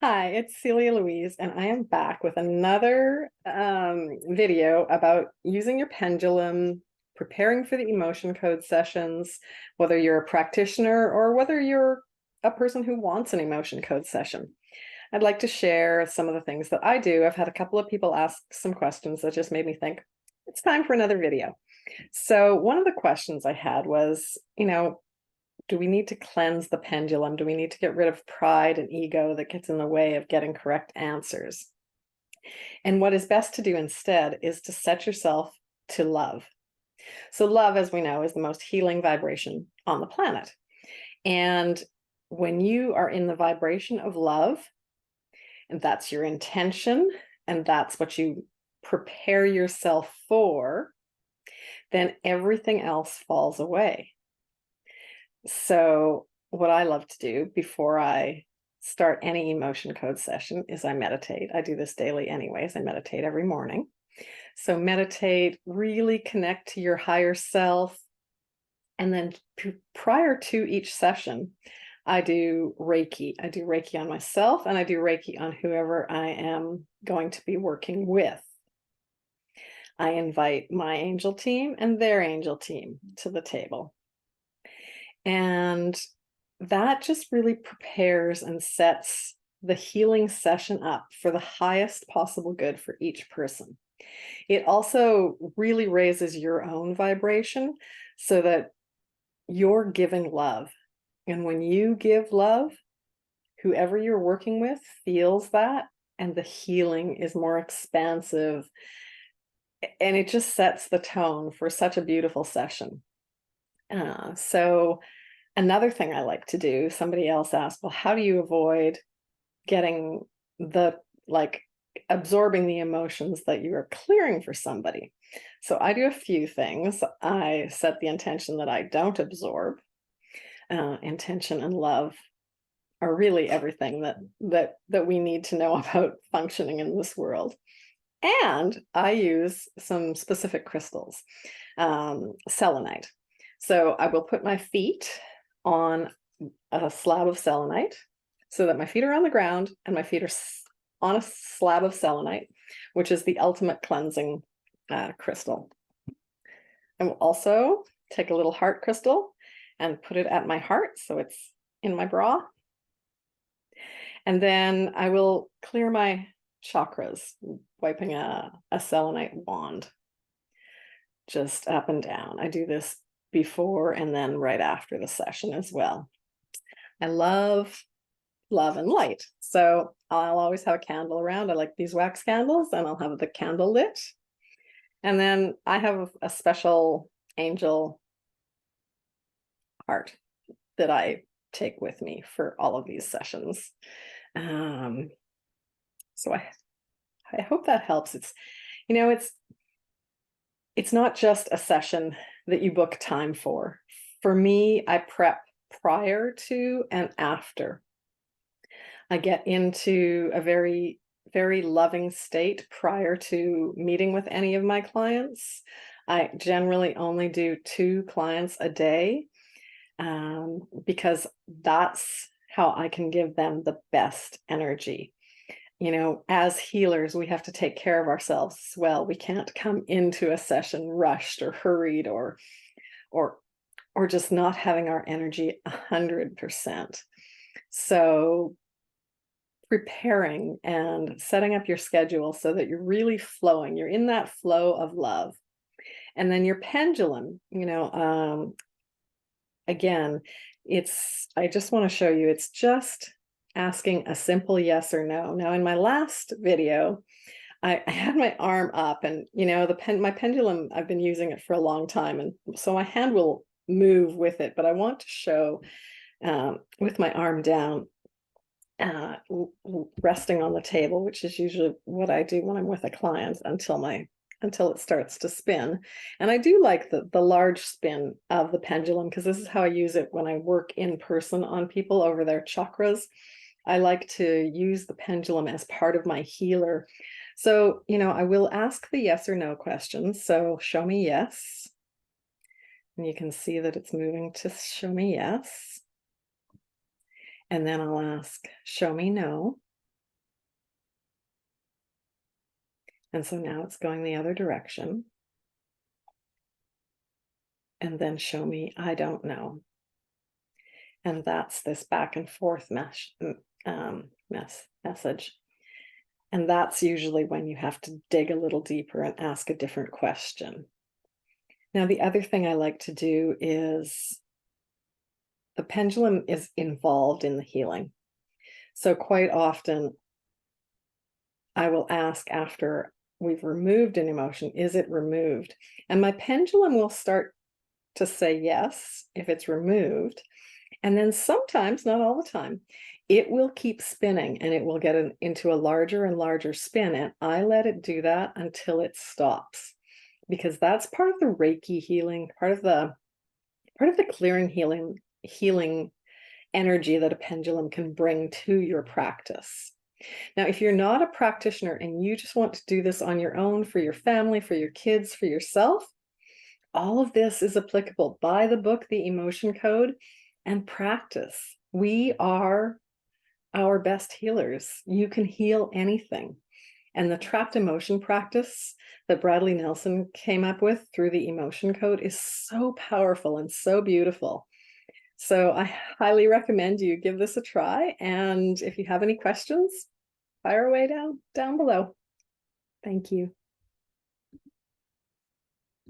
Hi, it's Celia Louise, and I am back with another video about using your pendulum, preparing for the emotion code sessions, whether you're a practitioner or whether you're a person who wants an emotion code session. I'd like to share some of the things that I do. I've had a couple of people ask some questions that just made me think it's time for another video. So one of the questions I had was, do we need to cleanse the pendulum? Do we need to get rid of pride and ego that gets in the way of getting correct answers? And what is best to do instead is to set yourself to love. So, love, as we know, is the most healing vibration on the planet. And when you are in the vibration of love, and that's your intention, and that's what you prepare yourself for, then everything else falls away. So what I love to do before I start any emotion code session is I meditate. I do this daily anyways. I meditate every morning. So meditate, really connect to your higher self. And then prior to each session, I do Reiki. I do Reiki on myself and I do Reiki on whoever I am going to be working with. I invite my angel team and their angel team to the table. And that just really prepares and sets the healing session up for the highest possible good for each person. It also really raises your own vibration so that you're giving love. And when you give love, whoever you're working with feels that, and the healing is more expansive. And it just sets the tone for such a beautiful session. So another thing I like to do, somebody else asked, well, how do you avoid getting absorbing the emotions that you are clearing for somebody? So I do a few things. I set the intention that I don't absorb. Intention and love are really everything that we need to know about functioning in this world. And I use some specific crystals, selenite. So I will put my feet on a slab of selenite so that my feet are on the ground and my feet are on a slab of selenite, which is the ultimate cleansing crystal. I will also take a little heart crystal and put it at my heart so it's in my bra. And then I will clear my chakras, wiping a selenite wand just up and down. I do this before and then right after the session as well. I love and light. So I'll always have a candle around. I like these wax candles and I'll have the candle lit. And then I have a special angel heart that I take with me for all of these sessions. So I hope that helps. It's not just a session that you book time for. For me, I prep prior to and after. I get into a very, very loving state prior to meeting with any of my clients. I generally only do 2 clients a day because that's how I can give them the best energy. As healers, we have to take care of ourselves as well. We can't come into a session rushed or hurried or just not having our energy 100%. So preparing and setting up your schedule so that you're really flowing, you're in that flow of love. And then your pendulum, again, I just want to show you, it's just asking a simple yes or no. Now, in my last video, I had my arm up and, my pendulum, I've been using it for a long time. And so my hand will move with it, but I want to show with my arm down, resting on the table, which is usually what I do when I'm with a client until it starts to spin. And I do like the large spin of the pendulum because this is how I use it when I work in person on people over their chakras. I like to use the pendulum as part of my healer. So, I will ask the yes or no questions. So show me yes. And you can see that it's moving to show me yes. And then I'll ask, show me no. And so now it's going the other direction. And then show me, I don't know. And that's this back and forth message. And that's usually when you have to dig a little deeper and ask a different question. Now, the other thing I like to do is the pendulum is involved in the healing. So quite often I will ask after we've removed an emotion, is it removed? And my pendulum will start to say yes if it's removed. And then sometimes, not all the time, it will keep spinning and it will get into a larger and larger spin. And I let it do that until it stops, because that's part of the Reiki healing, part of the clearing healing energy that a pendulum can bring to your practice. Now, if you're not a practitioner and you just want to do this on your own for your family, for your kids, for yourself, all of this is applicable. Buy the book, The Emotion Code, and practice. We are our best healers. You can heal anything. And the trapped emotion practice that Bradley Nelson came up with through the Emotion Code is so powerful and so beautiful. So I highly recommend you give this a try. And if you have any questions, fire away down below. Thank you.